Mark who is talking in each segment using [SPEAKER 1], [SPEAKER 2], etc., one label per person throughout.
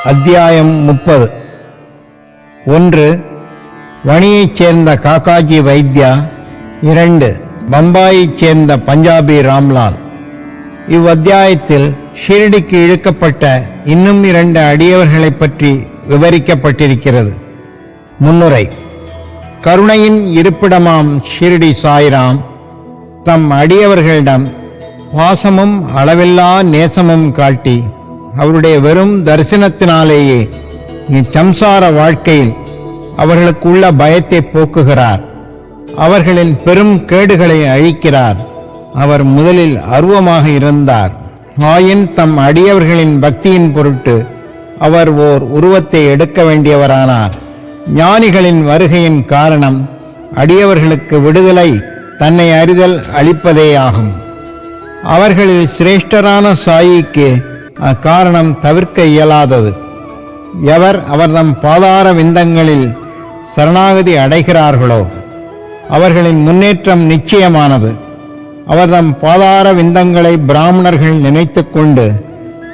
[SPEAKER 1] அத்தியாயம் 30. 1. வணியைச் சேர்ந்த காக்காஜி வைத்யா. 2. பம்பாயைச் சேர்ந்த பஞ்சாபி ராம்லால். இவ்வத்தியாயத்தில் ஷீரடிக்கு இழுக்கப்பட்ட இன்னும் 2 அடியவர்களைப் பற்றி விவரிக்கப்பட்டிருக்கிறது. முன்னுரை. கருணையின் இருப்பிடமாம் ஷீரடி சாய்ராம் தம் அடியவர்களிடம் பாசமும் அளவில்லா நேசமும் காட்டி அவருடைய வெறும் தரிசனத்தினாலேயே இச்சம்சார வாழ்க்கையில் அவர்களுக்கு உள்ள பயத்தை போக்குகிறார். அவர்களின் பெரும் கேடுகளை அழிக்கிறார். அவர் முதலில் அருவமாக இருந்தார். ஆயின் தம் அடியவர்களின் பக்தியின் பொருட்டு அவர் ஓர் உருவத்தை எடுக்க வேண்டியவரானார். ஞானிகளின் வருகையின் காரணம் அடியவர்களுக்கு விடுதலை தன்னை அறிதல் அளிப்பதேயாகும். அவர்களில் சிரேஷ்டரான சாயிக்கு அக்காரணம் தவிர்க்க இயலாதது. எவர் அவர்தம் பாதார விந்தங்களில் சரணாகதி அடைகிறார்களோ அவர்களின் முன்னேற்றம் நிச்சயமானது. அவர்தம் பாதார விந்தங்களை பிராமணர்கள் நினைத்து கொண்டு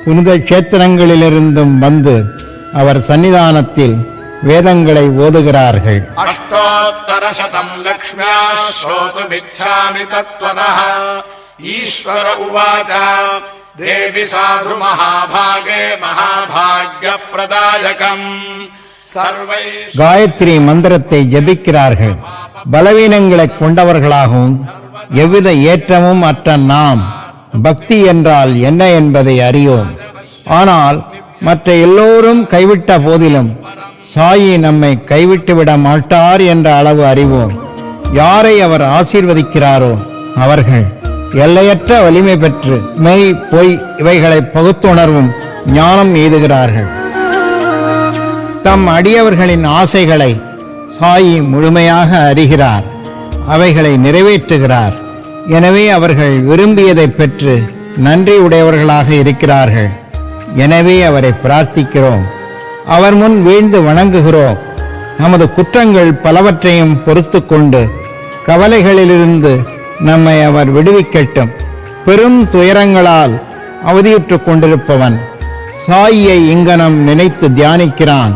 [SPEAKER 1] புனித கஷேத்திரங்களிலிருந்தும் வந்து அவர் சன்னிதானத்தில் வேதங்களை ஓதுகிறார்கள்.
[SPEAKER 2] அஷ்டோத்தரசதம் லக்ஷ்ம்யா ஸ்ரோதுமிச்சாமி தத்வதः ஈஸ்வர உவாச தேவி சாது மகாபாகே மகாபாக்யப்ரதாயகம்.
[SPEAKER 1] காயத்ரி மந்திரத்தை ஜபிக்கிறார்கள். பலவீனங்களை கொண்டவர்களாகவும் எவ்வித ஏற்றமும் அற்ற நாம் பக்தி என்றால் என்ன என்பதை அறியோம். ஆனால் மற்ற எல்லோரும் கைவிட்ட போதிலும் சாயி நம்மை கைவிட்டுவிட மாட்டார் என்ற அளவு அறிவோம். யாரை அவர் ஆசீர்வதிக்கிறாரோ அவர்கள் எல்லையற்ற வலிமை பெற்று மெய் பொய் இவைகளை பகுத்துணர்வும் ஞானம் எய்துகிறார்கள். தம் அடியவர்களின் ஆசைகளை சாயி முழுமையாக அறிகிறார். அவைகளை நிறைவேற்றுகிறார். எனவே அவர்கள் விரும்பியதை பெற்று நன்றி உடையவர்களாக இருக்கிறார்கள். எனவே அவரை பிரார்த்திக்கிறோம். அவர் முன் வீழ்ந்து வணங்குகிறோம். நமது குற்றங்கள் பலவற்றையும் பொறுத்து கொண்டு கவலைகளிலிருந்து நம்மை அவர் விடுவிக்கட்டும். பெரும் துயரங்களால் அவதியுற்று கொண்டிருப்பவன் சாயியை இங்கனம் நினைத்து தியானிக்கிறான்.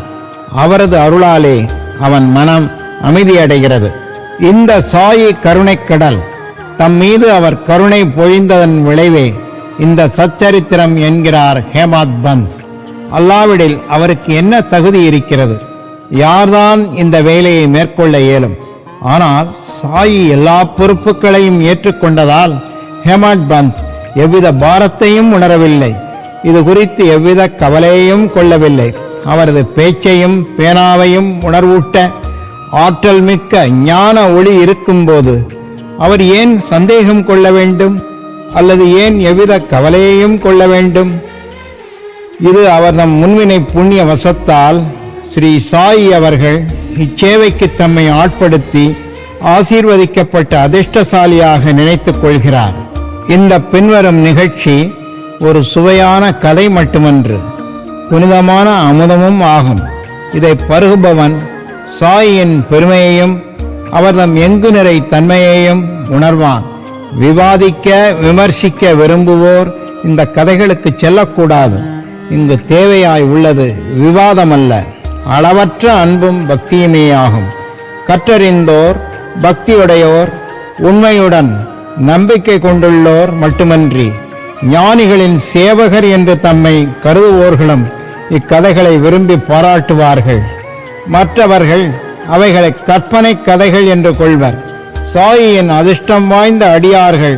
[SPEAKER 1] அவரது அருளாலே அவன் மனம் அமைதியடைகிறது. இந்த சாயி கருணைக்கடல் தம் மீது அவர் கருணை பொழிந்ததன் விளைவே இந்த சச்சரித்திரம் என்கிறார் ஹேமாத் பந்த். அல்லாவிடில் அவருக்கு என்ன தகுதி இருக்கிறது? யார்தான் இந்த வேலையை மேற்கொள்ள இயலும்? ஆனால் சாயி எல்லா பொறுப்புகளையும் ஏற்றுக்கொண்டதால் ஹேமாத் பந்த் எவ்வித பாரத்தையும் உணரவில்லை. இது குறித்து எவ்வித கவலையையும் கொள்ளவில்லை. அவரது பேச்சையும் பேனாவையும் உணர்வூட்ட ஆற்றல் மிக்க ஞான ஒளி இருக்கும்போது அவர் ஏன் சந்தேகம் கொள்ள வேண்டும்? அல்லது ஏன் எவ்வித கவலையையும் கொள்ள வேண்டும்? இது அவர்தம் முன்வினை புண்ணிய வசத்தால் ஸ்ரீ சாயி அவர்கள் இச்சேவைக்கு தம்மை ஆட்படுத்தி ஆசீர்வதிக்கப்பட்ட அதிர்ஷ்டசாலியாக நினைத்துக் கொள்கிறார். இந்த பின்வரும் நிகழ்ச்சி ஒரு சுவையான கதை மட்டுமன்று, புனிதமான அமுதமும் ஆகும். இதை பருகுபவன் சாயின் பெருமையையும் அவர்தம் எங்கு நிறை தன்மையையும் உணர்வான். விவாதிக்க விமர்சிக்க விரும்புவோர் இந்த கதைகளுக்கு செல்லக்கூடாது. இங்கு தேவையாய் உள்ளது விவாதமல்ல, அளவற்ற அன்பும் பக்தியுமேயாகும். கற்றறிந்தோர், பக்தியுடையோர், உண்மையுடன் நம்பிக்கை கொண்டுள்ளோர் மட்டுமன்றி ஞானிகளின் சேவகர் என்று தம்மை கருதுவோர்களும் இக்கதைகளை விரும்பி பாராட்டுவார்கள். மற்றவர்கள் அவைகளை கற்பனை கதைகள் என்று கொள்வர். சாயியின் அதிர்ஷ்டம் வாய்ந்த அடியார்கள்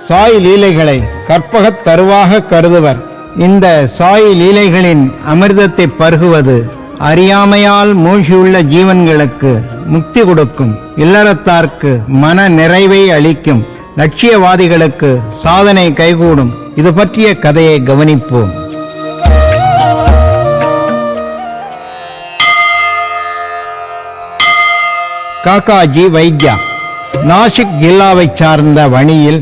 [SPEAKER 1] சாய் லீலைகளை கற்பகத் தருவாக கருதுவர். இந்த சாய் லீலைகளின் அமிர்தத்தை பருகுவது அறியாமையால் மூழ்கியுள்ள ஜீவன்களுக்கு முக்தி கொடுக்கும். இல்லறத்தார்க்கு மன நிறைவை அளிக்கும். லட்சியவாதிகளுக்கு சாதனை கைகூடும். இது பற்றிய கதையை கவனிப்போம். காக்காஜி வைத்யா. நாசிக் ஜில்லாவை சார்ந்த வணியில்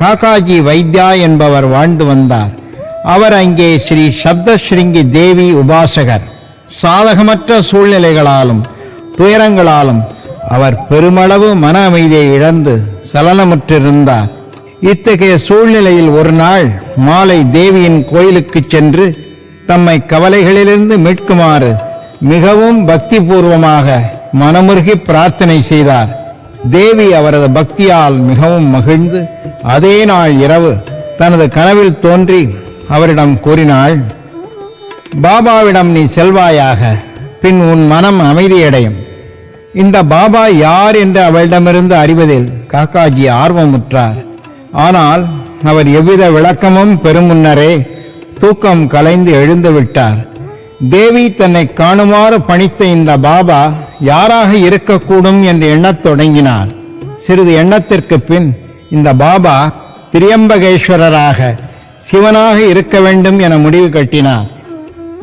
[SPEAKER 1] காக்காஜி வைத்யா என்பவர் வாழ்ந்து வந்தார். அவர் அங்கே ஸ்ரீ சப்தஸ்ருங்கி தேவி உபாசகர். சாதகமற்ற சூழ்நிலைகளாலும் துயரங்களாலும் அவர் பெருமளவு மன அமைதியை இழந்து சலனமுற்றிருந்தார். இத்தகைய சூழ்நிலையில் ஒரு நாள் மாலை தேவியின் கோயிலுக்கு சென்று தம்மை கவலைகளிலிருந்து மீட்குமாறு மிகவும் பக்திபூர்வமாக மனமுருகி பிரார்த்தனை செய்தார். தேவி அவரது பக்தியால் மிகவும் மகிழ்ந்து அதே நாள் இரவு தனது கனவில் தோன்றி அவரிடம் கூறினாள், பாபாவிடம் நீ செல்வாயாக, பின் உன் மனம் அமைதியடையும். இந்த பாபா யார் என்று அவளிடமிருந்து அறிவதில் காக்காஜி ஆர்வமுற்றார். ஆனால் அவர் எவ்வித விளக்கமும் பெறும் முன்னரே தூக்கம் கலைந்து எழுந்து விட்டார். தேவி தன்னை காணுமாறு பணித்த இந்த பாபா யாராக இருக்கக்கூடும் என்று எண்ணத் தொடங்கினார். சிறிது எண்ணத்திற்கு பின் இந்த பாபா திரியம்பகேஸ்வரராக சிவனாக இருக்க வேண்டும் என முடிவு கட்டினார்.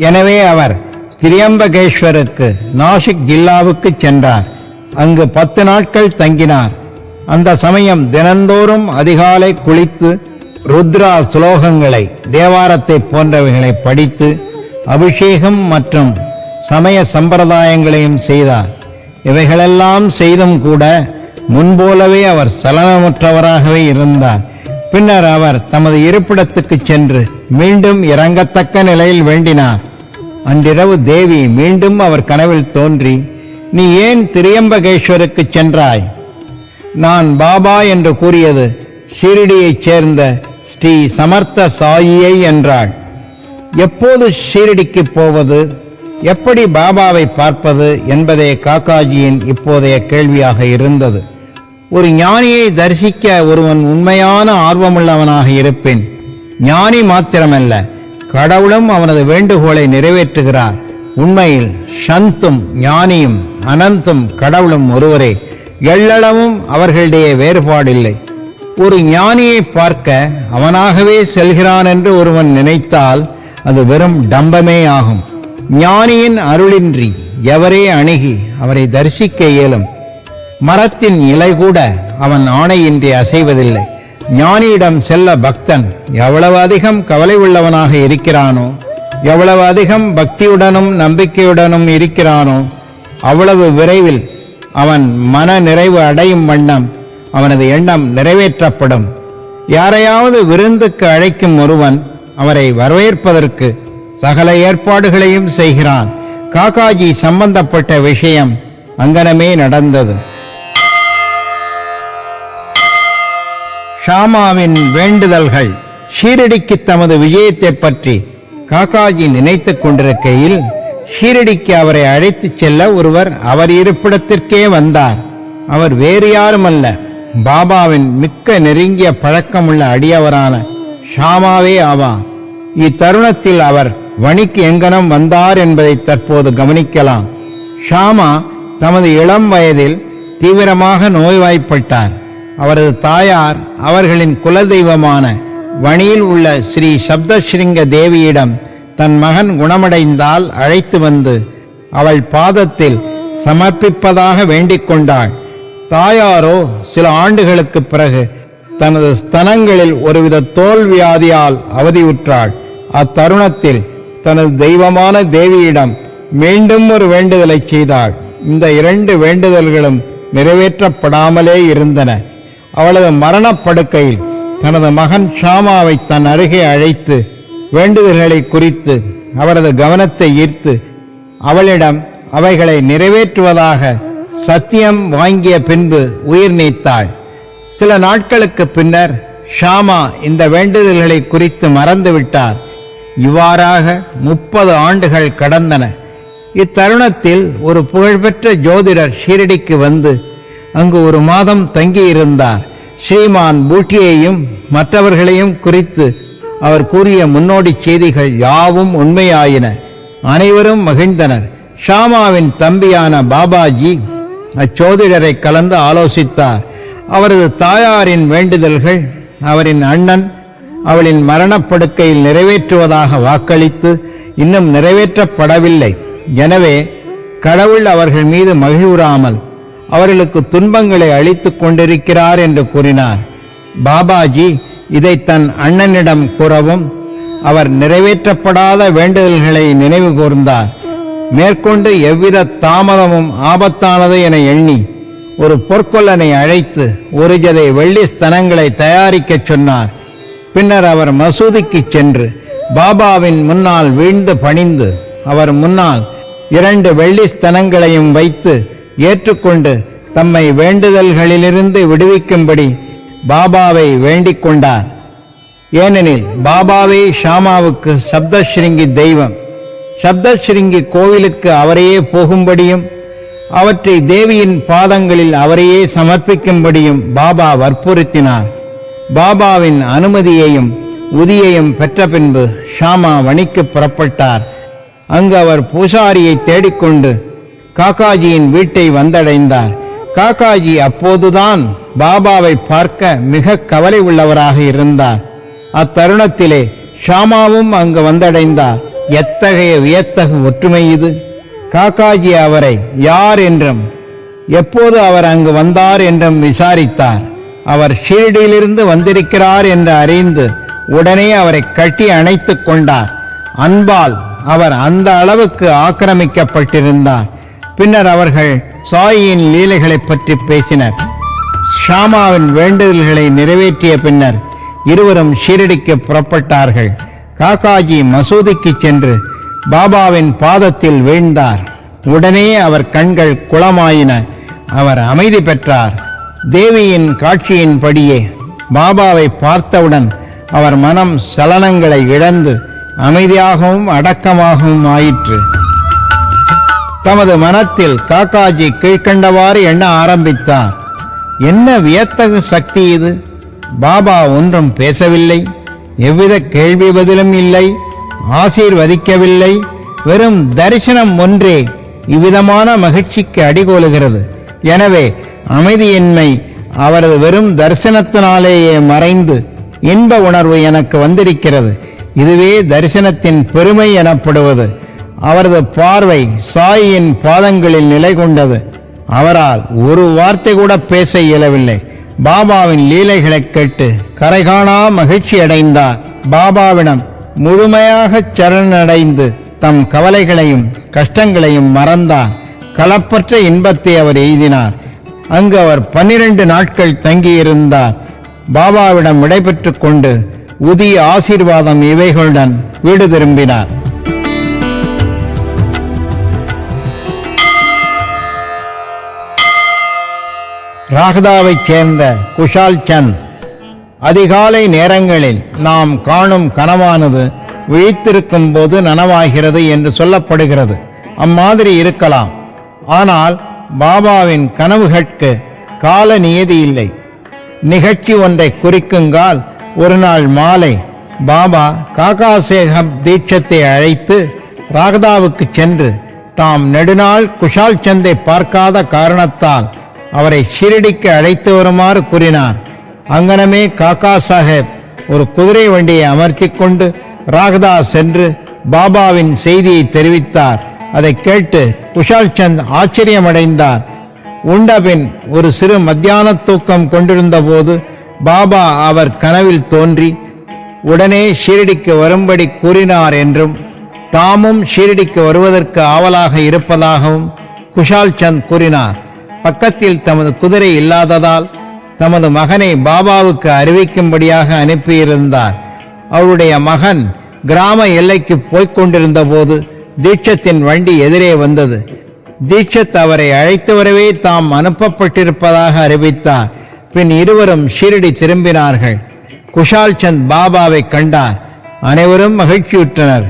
[SPEAKER 1] எனவே அவர் திரியம்பகேஸ்வருக்கு நாசிக் ஜில்லாவுக்கு சென்றார். அங்கு 10 நாட்கள் தங்கினார். அந்த சமயம் தினந்தோறும் அதிகாலை குளித்து ருத்ரா ஸ்லோகங்களை, தேவாரத்தை போன்றவைகளை படித்து அபிஷேகம் மற்றும் சமய சம்பிரதாயங்களையும் செய்தார். இவைகளெல்லாம் செய்தும் கூட முன்போலவே அவர் சலனமுற்றவராகவே இருந்தார். பின்னர் அவர் தமது இருப்பிடத்துக்கு சென்று மீண்டும் இறங்கத்தக்க நிலையில் வேண்டினார். அன்றிரவு தேவி மீண்டும் அவர் கனவில் தோன்றி, நீ ஏன் திரியம்பகேஸ்வருக்கு சென்றாய்? நான் பாபா என்று கூறியது ஷீரடியைச் சேர்ந்த ஸ்ரீ சமர்த்த சாயியை என்றாள். எப்போது ஷீரடிக்கு போவது, எப்படி பாபாவை பார்ப்பது என்பதே காக்காஜியின் இப்போதைய கேள்வியாக இருந்தது. ஒரு ஞானியை தரிசிக்க ஒருவன் உண்மையான ஆர்வமுள்ளவனாக இருப்பேன். ஞானி மாத்திரமல்ல, கடவுளும் அவனது வேண்டுகோளை நிறைவேற்றுகிறார். உண்மையில் சந்தும் ஞானியும் அனந்தும் கடவுளும் ஒருவரே. எள்ளளவும் அவர்களிடையே வேறுபாடில்லை. ஒரு ஞானியை பார்க்க அவனாகவே செல்கிறான் என்று ஒருவன் நினைத்தால் அது வெறும் டம்பமே ஆகும். ஞானியின் அருளின்றி எவரே அணுகி அவரை தரிசிக்க இயலும். மரத்தின் இலை கூட அவன் ஆணையின்றி அசைவதில்லை. ஞானியிடம் செல்ல பக்தன் எவ்வளவு அதிகம் கவலை உள்ளவனாக இருக்கிறானோ, எவ்வளவு அதிகம் பக்தியுடனும் நம்பிக்கையுடனும் இருக்கிறானோ, அவ்வளவு விரைவில் அவன் மன நிறைவு அடையும் வண்ணம் அவனது எண்ணம் நிறைவேற்றப்படும். யாரையாவது விருந்துக்கு அழைக்கும் ஒருவன் அவரை வரவேற்பதற்கு சகல ஏற்பாடுகளையும் செய்கிறான். காக்காஜி சம்பந்தப்பட்ட விஷயம் அங்கனமே நடந்தது. ஷாமாவின் வேண்டுதல்கள். ஷீரடிக்கு தமது விஜயத்தை பற்றி காக்காஜி நினைத்துக் கொண்டிருக்கையில் ஷீரடிக்கு அவரை அழைத்துச் செல்ல ஒருவர் அவர் இருப்பிடத்திற்கே வந்தார். அவர் வேறு யாருமல்ல, பாபாவின் மிக்க நெருங்கிய பழக்கமுள்ள அடியவரான ஷாமாவே ஆவார். இத்தருணத்தில் அவர் வணிக்கு எங்கனம் வந்தார் என்பதை தற்போது கவனிக்கலாம். ஷாமா தமது இளம் வயதில் தீவிரமாக நோய்வாய்ப்பட்டார். அவரது தாயார் அவர்களின் குலதெய்வமான வணியில் உள்ள ஸ்ரீ சப்தஸ்ரிங்க தேவியிடம் தன் மகன் குணமடைந்தால் அழைத்து வந்து அவள் பாதத்தில் சமர்ப்பிப்பதாக வேண்டிக் கொண்டாள். தாயாரோ சில ஆண்டுகளுக்கு பிறகு தனது ஸ்தனங்களில் ஒருவித தோல் வியாதியால் அவதியுற்றாள். அத்தருணத்தில் தனது தெய்வமான தேவியிடம் மீண்டும் ஒரு வேண்டுதலை செய்தாள். இந்த 2 வேண்டுதல்களும் நிறைவேற்றப்படாமலே இருந்தன. அவளது மரணப்படுக்கையில் தனது மகன் ஷாமாவை தன் அருகே அழைத்து வேண்டுதல்களை குறித்து அவரது கவனத்தை ஈர்த்து அவளிடம் அவைகளை நிறைவேற்றுவதாக சத்தியம் வாங்கிய பின்பு உயிர் நீத்தாள். சில நாட்களுக்கு பின்னர் ஷாமா இந்த வேண்டுதல்களை குறித்து மறந்துவிட்டார். இவ்வாறாக 30 ஆண்டுகள் கடந்தன. இத்தருணத்தில் ஒரு புகழ்பெற்ற ஜோதிடர் ஷீரடிக்கு வந்து அங்கு 1 மாதம் தங்கியிருந்தார். ஸ்ரீமான் பூட்டியையும் மற்றவர்களையும் குறித்து அவர் கூறிய முன்னோடி செய்திகள் யாவும் உண்மையாயின. அனைவரும் மகிழ்ந்தனர். ஷாமாவின் தம்பியான பாபாஜி அச்சோதிடரை கலந்து ஆலோசித்தார். அவரது தாயாரின் வேண்டுதல்கள் அவரின் அண்ணன் அவளின் மரணப்படுக்கையில் நிறைவேற்றுவதாக வாக்களித்து இன்னும் நிறைவேற்றப்படவில்லை. எனவே கடவுள் அவர்கள் மீது மகிழ்வுறாமல் அவர்களுக்கு துன்பங்களை அளித்துக் கொண்டிருக்கிறார் என்று கூறினார். பாபாஜி இதை தன் அண்ணனிடம் கூறவும் அவர் நிறைவேற்றப்படாத வேண்டுதல்களை நினைவு கூர்ந்தார். மேற்கொண்டு எவ்வித தாமதமும் ஆபத்தானது என எண்ணி ஒரு பொற்கொல்லனை அழைத்து 1 ஜதை வெள்ளி ஸ்தனங்களை தயாரிக்கச் சொன்னார். பின்னர் அவர் மசூதிக்கு சென்று பாபாவின் முன்னால் வீழ்ந்து பணிந்து அவர் முன்னால் 2 வெள்ளி ஸ்தனங்களையும் வைத்து ஏற்றுக்கொண்டு தம்மை வேண்டுதல்களிலிருந்து விடுவிக்கும்படி பாபாவை வேண்டிக் கொண்டார். ஏனெனில் பாபாவே ஷாமாவுக்கு சப்தஸ்ருங்கி தெய்வம். சப்தஸ்ருங்கி கோவிலுக்கு அவரையே போகும்படியும் அவற்றை தேவியின் பாதங்களில் அவரையே சமர்ப்பிக்கும்படியும் பாபா வற்புறுத்தினார். பாபாவின் அனுமதியையும் உதியையும் பெற்ற பின்பு ஷாமா வணிக்கு புறப்பட்டார். அங்கு அவர் பூசாரியை தேடிக்கொண்டு காக்காஜியின் வீட்டை வந்தடைந்தார். காக்காஜி அப்போதுதான் பாபாவை பார்க்க மிக கவலை உள்ளவராக இருந்தார். அத்தருணத்திலே ஷாமாவும் அங்கு வந்தடைந்தார். எத்தகைய வியத்தகு ஒற்றுமை இது! காக்காஜி அவரை யார் என்றும் எப்போது அவர் அங்கு வந்தார் என்றும் விசாரித்தார். அவர் ஷீரடியிலிருந்து வந்திருக்கிறார் என்று அறிந்து உடனே அவரை கட்டி அணைத்துக் கொண்டார். அன்பால் அவர் அந்த அளவுக்கு ஆக்கிரமிக்கப்பட்டிருந்தார். பின்னர் அவர்கள் சாயின் லீலைகளை பற்றி பேசினர். ஷாமாவின் வேண்டுதல்களை நிறைவேற்றிய பின்னர் இருவரும் ஷீரடிக்கு புறப்பட்டார்கள். காக்காஜி மசூதிக்கு சென்று பாபாவின் பாதத்தில் வீழ்ந்தார். உடனே அவர் கண்கள் குளமாயின. அவர் அமைதி பெற்றார். தேவியின் காட்சியின்படியே பாபாவை பார்த்தவுடன் அவர் மனம் சலனங்களை இழந்து அமைதியாகவும் அடக்கமாகவும் ஆயிற்று. தமது மனத்தில் காக்காஜி கீழ்கண்டவாறு எண்ண ஆரம்பித்தார். என்ன வியத்தகு சக்தி இது! பாபா ஒன்றும் பேசவில்லை, எவ்வித கேள்வி பதிலும் இல்லை, ஆசீர்வதிக்கவில்லை. வெறும் தரிசனம் ஒன்றே இவ்விதமான மகிழ்ச்சிக்கு அடிகோலுகிறது. எனவே அமைதியின்மை அவரது வெறும் தரிசனத்தினாலேயே மறைந்து இன்ப உணர்வு எனக்கு வந்திருக்கிறது. இதுவே தரிசனத்தின் பெருமை எனப்படுவது. அவரது பார்வை சாயின் பாதங்களில் நிலை கொண்டது. அவரால் ஒரு வார்த்தை கூட பேச இயலவில்லை. பாபாவின் லீலைகளை கேட்டு கரைகாணா மகிழ்ச்சி அடைந்தார். பாபாவிடம் முழுமையாக சரணடைந்து தம் கவலைகளையும் கஷ்டங்களையும் மறந்தார். கலப்பற்ற இன்பத்தை அவர் எய்தினார். அங்கு அவர் 12 நாட்கள் தங்கியிருந்தார். பாபாவிடம் விடைபெற்றுக் கொண்டு உதிய ஆசீர்வாதம் இவைகளுடன் வீடு திரும்பினார். ராகதாவைச் சேர்ந்த குஷால் சந்த். அதிகாலை நேரங்களில் நாம் காணும் கனவானது விழித்திருக்கும் போது நனவாகிறது என்று சொல்லப்படுகிறது. அம்மாதிரி இருக்கலாம். ஆனால் பாபாவின் கனவுகளுக்கு கால நியதி இல்லை. நிகழ்ச்சி ஒன்றை குறிக்குங்கால் ஒரு நாள் மாலை பாபா காக்கா சேகப் தீட்சத்தை அழைத்து ராகதாவுக்கு சென்று தாம் நெடுநாள் குஷால் சந்தை பார்க்காத காரணத்தால் அவரை ஷீரடிக்கு அழைத்து வருமாறு கூறினார். அங்கனமே காக்கா சாஹேப் ஒரு குதிரை வண்டியை அமர்த்தி கொண்டு ராகதா சென்று பாபாவின் செய்தியை தெரிவித்தார். அதை கேட்டு குஷால் சந்த் ஆச்சரியமடைந்தார். உண்டபின் ஒரு சிறு மத்தியான தூக்கம் கொண்டிருந்த போது பாபா அவர் கனவில் தோன்றி உடனே ஷீரடிக்கு வரும்படி கூறினார் என்றும் தாமும் ஷீரடிக்கு வருவதற்கு ஆவலாக இருப்பதாகவும் குஷால் சந்த் கூறினார். பக்கத்தில் தமது குதிரை இல்லாததால் தமது மகனை பாபாவுக்கு அறிவிக்கும்படியாக அனுப்பியிருந்தார். அவருடைய மகன் கிராம எல்லைக்கு போய்க் கொண்டிருந்த போது தீட்சத்தின் வண்டி எதிரே வந்தது. தீட்சத் அவரை அழைத்து வரவே தாம் அனுப்பப்பட்டிருப்பதாக அறிவித்தார். பின் இருவரும் ஷீரடி திரும்பினார்கள். குஷால் சந்த் பாபாவை கண்டார். அனைவரும் மகிழ்ச்சியுற்றனர்.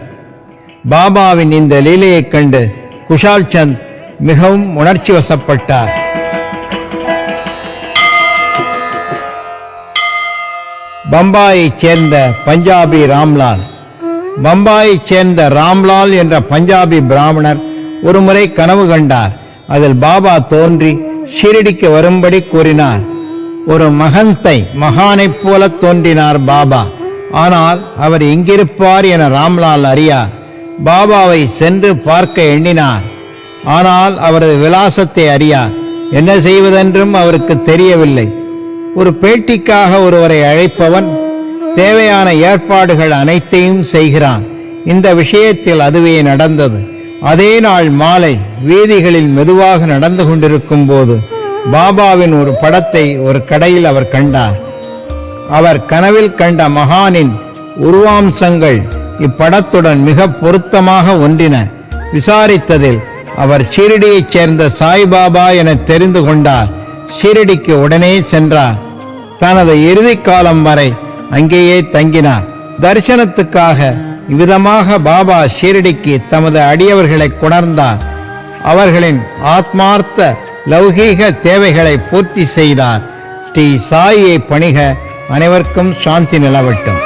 [SPEAKER 1] பாபாவின் இந்த லீலையைக் கண்டு குஷால் சந்த் மிகவும் உணர்ச்சி வசப்பட்டார். பம்பாயைச் சேர்ந்த பஞ்சாபி ராம்லால். பம்பாயைச் சேர்ந்த ராம்லால் என்ற பஞ்சாபி பிராமணர் ஒருமுறை கனவு கண்டார். அதில் பாபா தோன்றி ஷீரடிக்கு வரும்படி கூறினார். ஒரு மகந்தை மகானைப் போல தோன்றினார் பாபா. ஆனால் அவர் எங்கிருப்பார் என ராம்லால் அறியார். பாபாவை சென்று பார்க்க எண்ணினார். ஆனால் அவரது விலாசத்தை அறியார். என்ன செய்வதென்றும் அவருக்கு தெரியவில்லை. ஒரு பேட்டிக்காக ஒருவரை அழைப்பவன் தேவையான ஏற்பாடுகள் அனைத்தையும் செய்கிறான். இந்த விஷயத்தில் அதுவே நடந்தது. அதே நாள் மாலை வீதிகளில் மெதுவாக நடந்து கொண்டிருக்கும் போது பாபாவின் ஒரு படத்தை ஒரு கடையில் அவர் கண்டார். அவர் கனவில் கண்ட மகானின் உருவாம்சங்கள் இப்படத்துடன் மிக பொருத்தமாக ஒன்றின. விசாரித்ததில் அவர் ஷீரடியைச் சேர்ந்த சாய்பாபா என தெரிந்து கொண்டார். ஷீரடிக்கு உடனே சென்றார். தனது இறுதி காலம் வரை அங்கேயே தங்கினார். தரிசனத்துக்காக இவ்விதமாக பாபா ஷீரடிக்கு தமது அடியவர்களை கொணர்ந்தார். அவர்களின் ஆத்மார்த்த லௌகீக தேவைகளை பூர்த்தி செய்தார். ஸ்ரீ சாயியை பணிக. அனைவருக்கும் சாந்தி நிலவட்டும்.